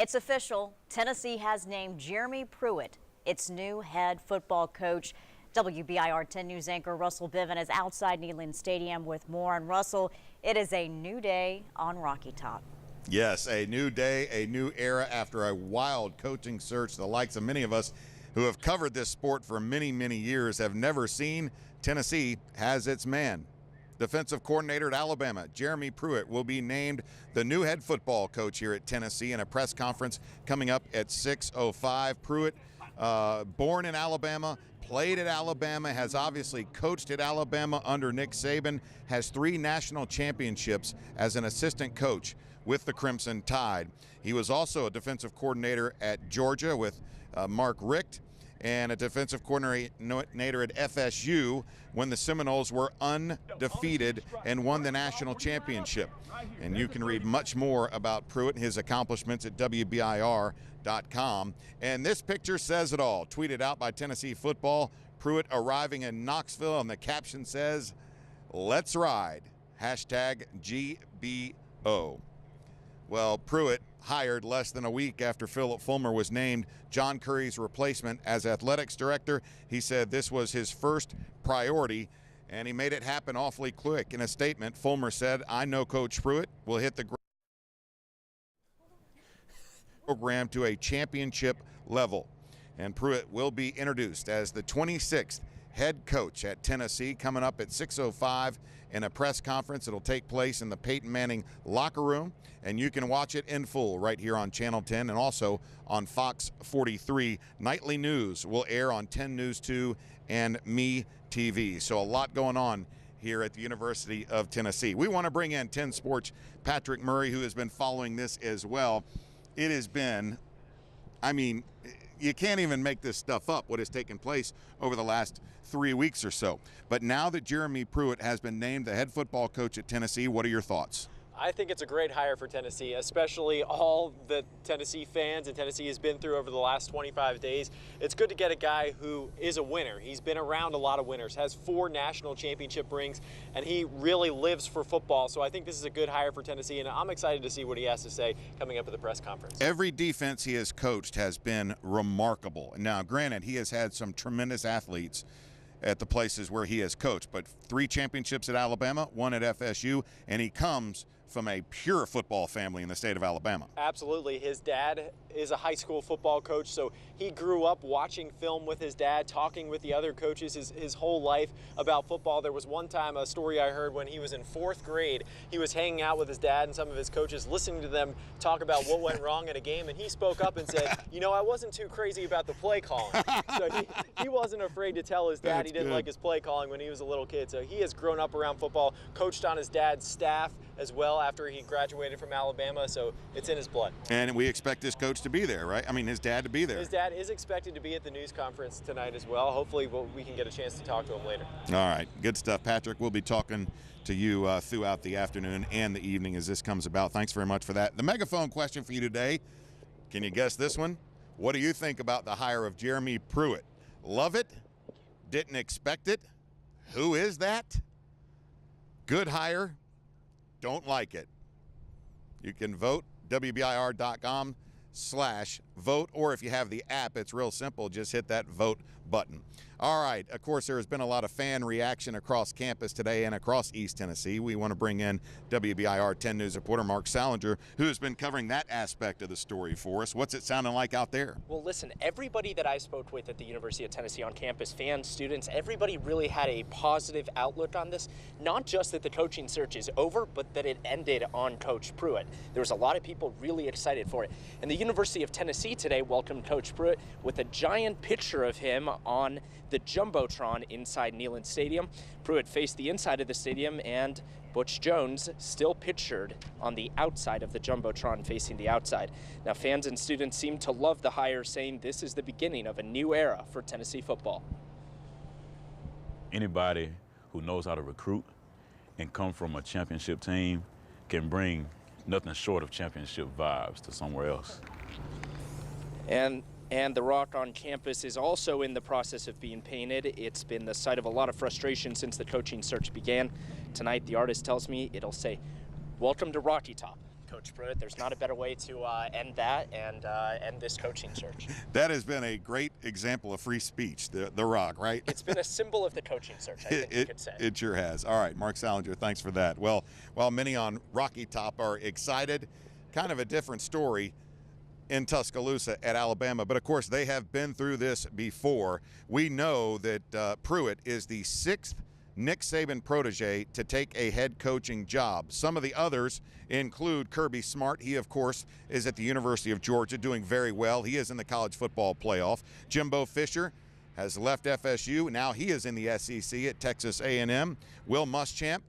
It's official. Tennessee has named Jeremy Pruitt its new head football coach. WBIR 10 News anchor Russell Biven is outside Neyland Stadium with more. And Russell, it is a new day on Rocky Top. Yes, a new day, a new era after a wild coaching search. The likes of many of us who have covered this sport for many, many years have never seen. Tennessee has its man. Defensive coordinator at Alabama, Jeremy Pruitt, will be named the new head football coach here at Tennessee in a press conference coming up at 6:05. Pruitt, born in Alabama, played at Alabama, has obviously coached at Alabama under Nick Saban, has 3 national championships as an assistant coach with the Crimson Tide. He was also a defensive coordinator at Georgia with Mark Richt, and a defensive coordinator at FSU when the Seminoles were undefeated and won the national championship. And you can read much more about Pruitt and his accomplishments at WBIR.com. And this picture says it all. Tweeted out by Tennessee football, Pruitt arriving in Knoxville, and the caption says, "Let's ride, #GBO." Well, Pruitt hired less than a week after Philip Fulmer was named John Currie's replacement as athletics director. He said this was his first priority, and he made it happen awfully quick. In a statement, Fulmer said, "I know Coach Pruitt will hit the program to a championship level." And Pruitt will be introduced as the 26th head coach at Tennessee coming up at 6:05 in a press conference. It'll take place in the Peyton Manning locker room, and you can watch it in full right here on Channel 10 and also on Fox 43. Nightly news will air on 10 News 2 and Me TV. So a lot going on here at the University of Tennessee. We want to bring in 10 Sports' Patrick Murray, who has been following this as well. It has been, I mean, you can't even make this stuff up, what has taken place over the last 3 weeks or so. But now that Jeremy Pruitt has been named the head football coach at Tennessee, what are your thoughts? I think it's a great hire for Tennessee, especially all the Tennessee fans and Tennessee has been through over the last 25 days. It's good to get a guy who is a winner. He's been around a lot of winners, has 4 national championship rings, and he really lives for football. So I think this is a good hire for Tennessee, and I'm excited to see what he has to say coming up at the press conference. Every defense he has coached has been remarkable. Now, granted, he has had some tremendous athletes at the places where he has coached, but 3 championships at Alabama, 1 at FSU, and he comes from a pure football family in the state of Alabama. Absolutely. His dad is a high school football coach, so he grew up watching film with his dad, talking with the other coaches his whole life about football. There was one time a story I heard when he was in 4th grade. He was hanging out with his dad and some of his coaches, listening to them talk about what went wrong at a game, and he spoke up and said, "You know, I wasn't too crazy about the play calling." So he wasn't afraid to tell his dad he didn't like his play calling when he was a little kid. So he has grown up around football, coached on his dad's staff as well after he graduated from Alabama, so it's in his blood. And we expect this coach to be there, right? I mean, his dad to be there. His dad is expected to be at the news conference tonight as well. Hopefully we can get a chance to talk to him later. All right, good stuff, Patrick. We'll be talking to you throughout the afternoon and the evening as this comes about. Thanks very much for that. The megaphone question for you today, can you guess this one? What do you think about the hire of Jeremy Pruitt? Love it? Didn't expect it? Who is that? Good hire? Don't like it? You can vote, WBIR.com/vote, or if you have the app, it's real simple. Just hit that vote button. All right, of course, there has been a lot of fan reaction across campus today and across East Tennessee. We want to bring in WBIR 10 News reporter Mark Salinger, who has been covering that aspect of the story for us. What's it sounding like out there? Well, listen, everybody that I spoke with at the University of Tennessee on campus, fans, students, everybody really had a positive outlook on this. Not just that the coaching search is over, but that it ended on Coach Pruitt. There was a lot of people really excited for it. And the University of Tennessee today welcomed Coach Pruitt with a giant picture of him on the Jumbotron inside Neyland Stadium. Pruitt faced the inside of the stadium, and Butch Jones still pictured on the outside of the Jumbotron facing the outside. Now, fans and students seem to love the hire, saying this is the beginning of a new era for Tennessee football. Anybody who knows how to recruit and come from a championship team can bring nothing short of championship vibes to somewhere else. And the rock on campus is also in the process of being painted. It's been the site of a lot of frustration since the coaching search began. Tonight, the artist tells me it'll say, "Welcome to Rocky Top." Coach Pruitt. There's not a better way to end that and end this coaching search. That has been a great example of free speech, the Rock, right? It's been a symbol of the coaching search, I think you could say. It sure has. All right, Mark Salinger, thanks for that. Well, while many on Rocky Top are excited, kind of a different story in Tuscaloosa at Alabama. But, of course, they have been through this before. We know that Pruitt is the 6th Nick Saban protege to take a head coaching job. Some of the others include Kirby Smart. He, of course, is at the University of Georgia doing very well. He is in the college football playoff. Jimbo Fisher has left FSU. Now he is in the SEC at Texas A&M. Will Muschamp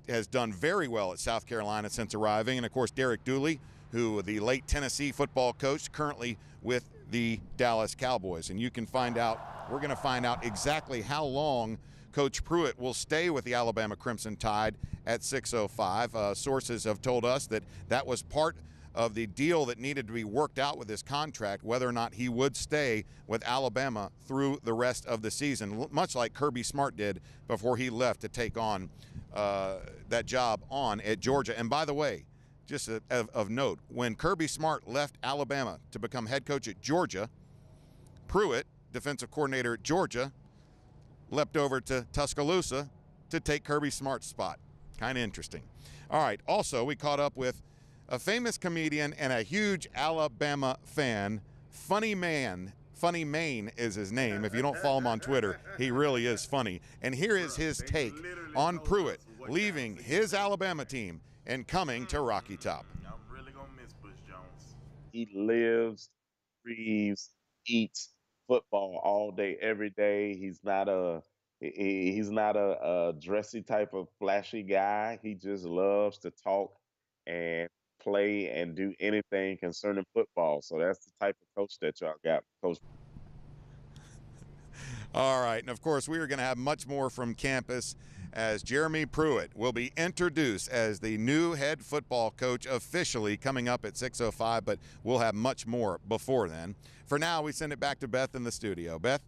has done very well at South Carolina since arriving. And, of course, Derek Dooley, who the late Tennessee football coach, currently with the Dallas Cowboys. And you can find out, we're going to find out exactly how long Coach Pruitt will stay with the Alabama Crimson Tide at 6:05. Sources have told us that that was part of the deal that needed to be worked out with his contract, whether or not he would stay with Alabama through the rest of the season, much like Kirby Smart did before he left to take on that job on at Georgia. And by the way, just of note, when Kirby Smart left Alabama to become head coach at Georgia, Pruitt, defensive coordinator at Georgia, leapt over to Tuscaloosa to take Kirby Smart's spot. Kind of interesting. All right, also we caught up with a famous comedian and a huge Alabama fan, Funny Mane is his name. If you don't follow him on Twitter, he really is funny. And here is his take on Pruitt leaving his Alabama team and coming to Rocky Top. I'm really gonna miss Bush Jones. He lives, breathes, eats football all day, every day. He's not a dressy type of flashy guy. He just loves to talk and play and do anything concerning football. So that's the type of coach that y'all got, Coach. All right, and of course we are going to have much more from campus as Jeremy Pruitt will be introduced as the new head football coach officially coming up at 6:05, but we'll have much more before then. For now, we send it back to Beth in the studio. Beth?